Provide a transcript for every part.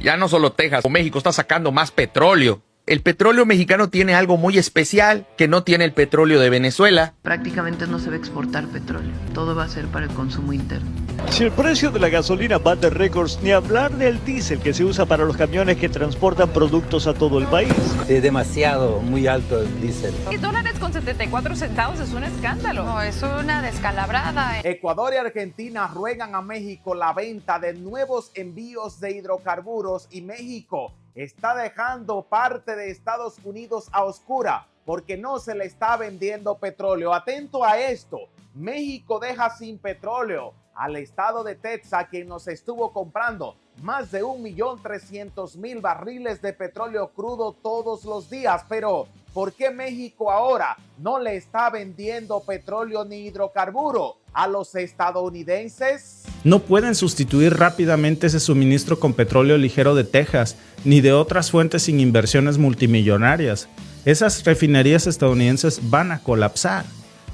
Ya no solo Texas o México está sacando más petróleo. El petróleo mexicano tiene algo muy especial que no tiene el petróleo de Venezuela. Prácticamente no se va a exportar petróleo, todo va a ser para el consumo interno. Si el precio de la gasolina bate récords, ni hablar del diésel que se usa para los camiones que transportan productos a todo el país. Es demasiado, muy alto el diésel. $10.74 es un escándalo. No, es una descalabrada. Ecuador y Argentina ruegan a México la venta de nuevos envíos de hidrocarburos y México está dejando parte de Estados Unidos a oscura porque no se le está vendiendo petróleo. Atento a esto, México deja sin petróleo al estado de Texas, quien nos estuvo comprando más de 1.300.000 barriles de petróleo crudo todos los días. Pero, ¿por qué México ahora no le está vendiendo petróleo ni hidrocarburo a los estadounidenses? No pueden sustituir rápidamente ese suministro con petróleo ligero de Texas, ni de otras fuentes sin inversiones multimillonarias. Esas refinerías estadounidenses van a colapsar.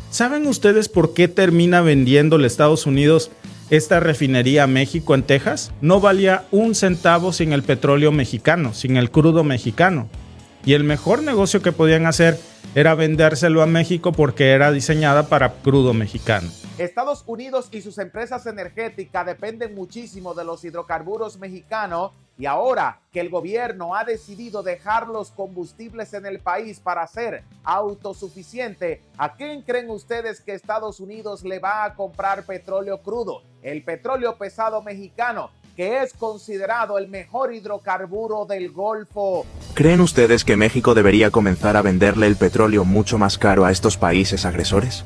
¿Saben ustedes por qué termina vendiendo Estados Unidos esta refinería a México en Texas? No valía un centavo sin el petróleo mexicano, sin el crudo mexicano. Y el mejor negocio que podían hacer era vendérselo a México porque era diseñada para crudo mexicano. Estados Unidos y sus empresas energéticas dependen muchísimo de los hidrocarburos mexicanos y ahora que el gobierno ha decidido dejar los combustibles en el país para ser autosuficiente, ¿a quién creen ustedes que Estados Unidos le va a comprar petróleo crudo? El petróleo pesado mexicano, que es considerado el mejor hidrocarburo del Golfo. ¿Creen ustedes que México debería comenzar a venderle el petróleo mucho más caro a estos países agresores?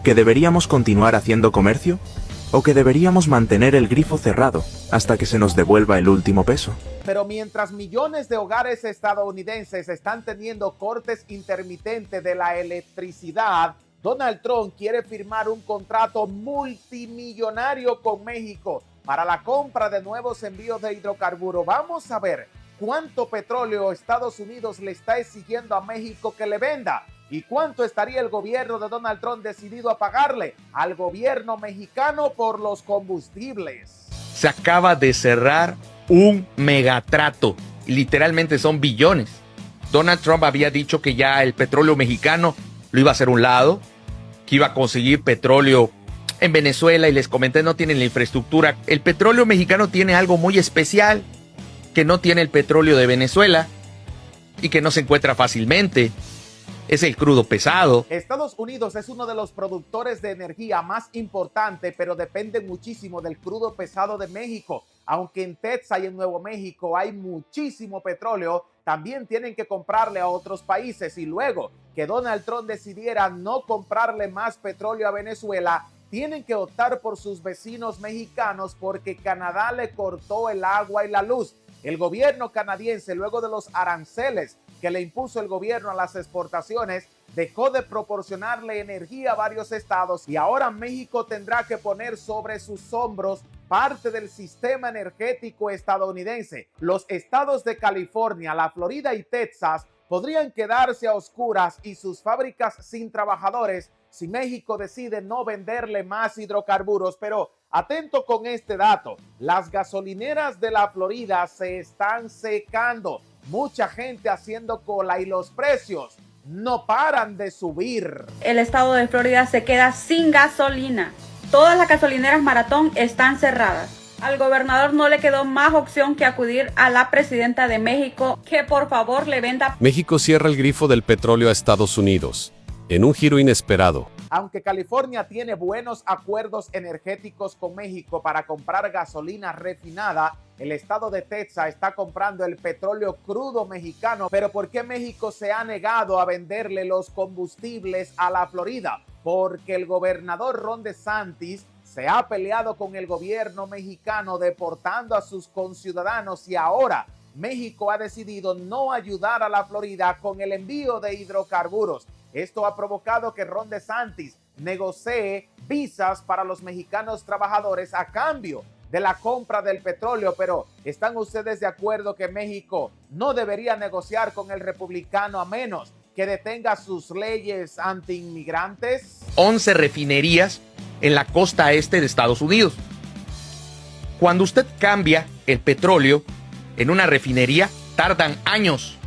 ¿Que deberíamos continuar haciendo comercio? ¿O que deberíamos mantener el grifo cerrado hasta que se nos devuelva el último peso? Pero mientras millones de hogares estadounidenses están teniendo cortes intermitentes de la electricidad, Donald Trump quiere firmar un contrato multimillonario con México para la compra de nuevos envíos de hidrocarburos. Vamos a ver cuánto petróleo Estados Unidos le está exigiendo a México que le venda. ¿Y cuánto estaría el gobierno de Donald Trump decidido a pagarle al gobierno mexicano por los combustibles? Se acaba de cerrar un megatrato. Literalmente son billones. Donald Trump había dicho que ya el petróleo mexicano lo iba a hacer a un lado, que iba a conseguir petróleo en Venezuela, y les comenté, no tienen la infraestructura. El petróleo mexicano tiene algo muy especial que no tiene el petróleo de Venezuela y que no se encuentra fácilmente. Es el crudo pesado. Estados Unidos es uno de los productores de energía más importante, pero depende muchísimo del crudo pesado de México. Aunque en Texas y en Nuevo México hay muchísimo petróleo, también tienen que comprarle a otros países. Y luego que Donald Trump decidiera no comprarle más petróleo a Venezuela, tienen que optar por sus vecinos mexicanos porque Canadá le cortó el agua y la luz. El gobierno canadiense, luego de los aranceles que le impuso el gobierno a las exportaciones, dejó de proporcionarle energía a varios estados y ahora México tendrá que poner sobre sus hombros parte del sistema energético estadounidense. Los estados de California, la Florida y Texas podrían quedarse a oscuras y sus fábricas sin trabajadores si México decide no venderle más hidrocarburos. Pero atento con este dato, las gasolineras de la Florida se están secando. Mucha gente haciendo cola y los precios no paran de subir. El estado de Florida se queda sin gasolina. Todas las gasolineras Maratón están cerradas. Al gobernador no le quedó más opción que acudir a la presidenta de México que por favor le venda. México cierra el grifo del petróleo a Estados Unidos, en un giro inesperado. Aunque California tiene buenos acuerdos energéticos con México para comprar gasolina refinada, el estado de Texas está comprando el petróleo crudo mexicano. Pero ¿por qué México se ha negado a venderle los combustibles a la Florida? Porque el gobernador Ron DeSantis se ha peleado con el gobierno mexicano deportando a sus conciudadanos y ahora México ha decidido no ayudar a la Florida con el envío de hidrocarburos. Esto ha provocado que Ron DeSantis negocie visas para los mexicanos trabajadores a cambio de la compra del petróleo. Pero ¿están ustedes de acuerdo que México no debería negociar con el republicano a menos que detenga sus leyes anti-inmigrantes? 11 refinerías en la costa este de Estados Unidos. Cuando usted cambia el petróleo en una refinería tardan años.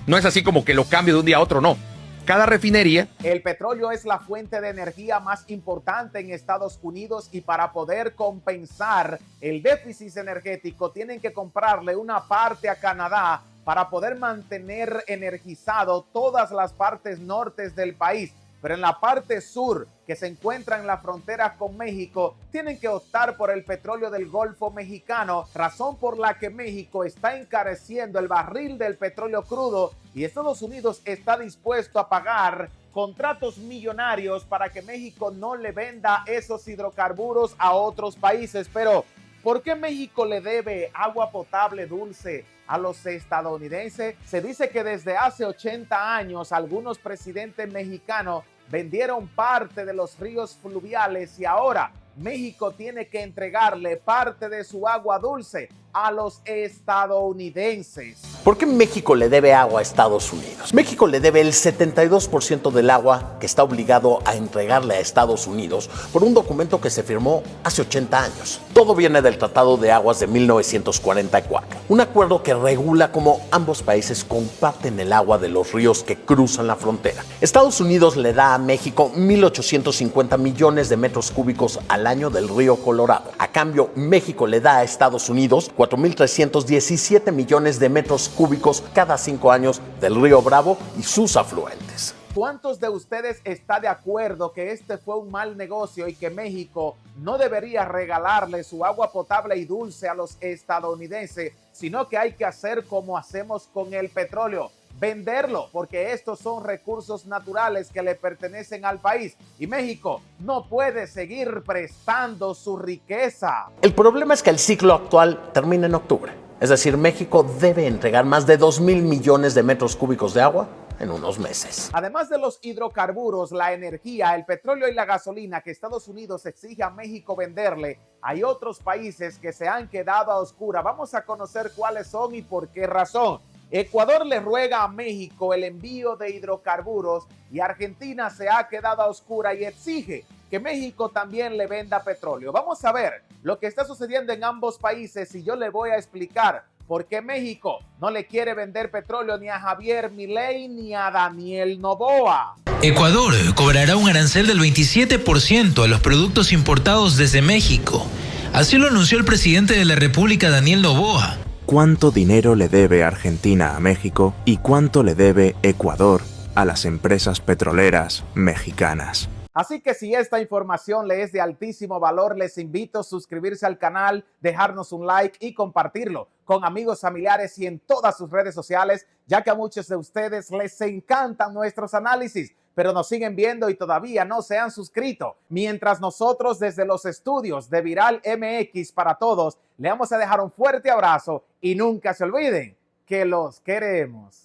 No es así como que lo cambie de un día a otro, no. Cada refinería. El petróleo es la fuente de energía más importante en Estados Unidos y para poder compensar el déficit energético tienen que comprarle una parte a Canadá para poder mantener energizado todas las partes nortes del país. Pero en la parte sur, que se encuentra en la frontera con México, tienen que optar por el petróleo del Golfo Mexicano, razón por la que México está encareciendo el barril del petróleo crudo y Estados Unidos está dispuesto a pagar contratos millonarios para que México no le venda esos hidrocarburos a otros países. Pero, ¿por qué México le debe agua potable dulce a los estadounidenses? Se dice que desde hace 80 años algunos presidentes mexicanos vendieron parte de los ríos fluviales y ahora México tiene que entregarle parte de su agua dulce a los estadounidenses. ¿Por qué México le debe agua a Estados Unidos? México le debe el 72% del agua que está obligado a entregarle a Estados Unidos por un documento que se firmó hace 80 años. Todo viene del Tratado de Aguas de 1944, un acuerdo que regula cómo ambos países comparten el agua de los ríos que cruzan la frontera. Estados Unidos le da a México 1.850 millones de metros cúbicos al año del río Colorado. A cambio, México le da a Estados Unidos 4.317 millones de metros cúbicos cada 5 años del río Bravo y sus afluentes. ¿Cuántos de ustedes está de acuerdo que este fue un mal negocio y que México no debería regalarle su agua potable y dulce a los estadounidenses, sino que hay que hacer como hacemos con el petróleo? Venderlo, porque estos son recursos naturales que le pertenecen al país y México no puede seguir prestando su riqueza. El problema es que el ciclo actual termina en octubre. Es decir, México debe entregar más de 2.000 millones de metros cúbicos de agua en unos meses. Además de los hidrocarburos, la energía, el petróleo y la gasolina que Estados Unidos exige a México venderle, hay otros países que se han quedado a oscuras. Vamos a conocer cuáles son y por qué razón. Ecuador le ruega a México el envío de hidrocarburos y Argentina se ha quedado a oscura y exige que México también le venda petróleo. Vamos a ver lo que está sucediendo en ambos países y yo le voy a explicar por qué México no le quiere vender petróleo ni a Javier Milei ni a Daniel Noboa. Ecuador cobrará un arancel del 27% a los productos importados desde México. Así lo anunció el presidente de la República, Daniel Noboa. ¿Cuánto dinero le debe Argentina a México y cuánto le debe Ecuador a las empresas petroleras mexicanas? Así que si esta información le es de altísimo valor, les invito a suscribirse al canal, dejarnos un like y compartirlo con amigos, familiares y en todas sus redes sociales, ya que a muchos de ustedes les encantan nuestros análisis, pero nos siguen viendo y todavía no se han suscrito. Mientras nosotros desde los estudios de Viral MX para todos, le vamos a dejar un fuerte abrazo y nunca se olviden que los queremos.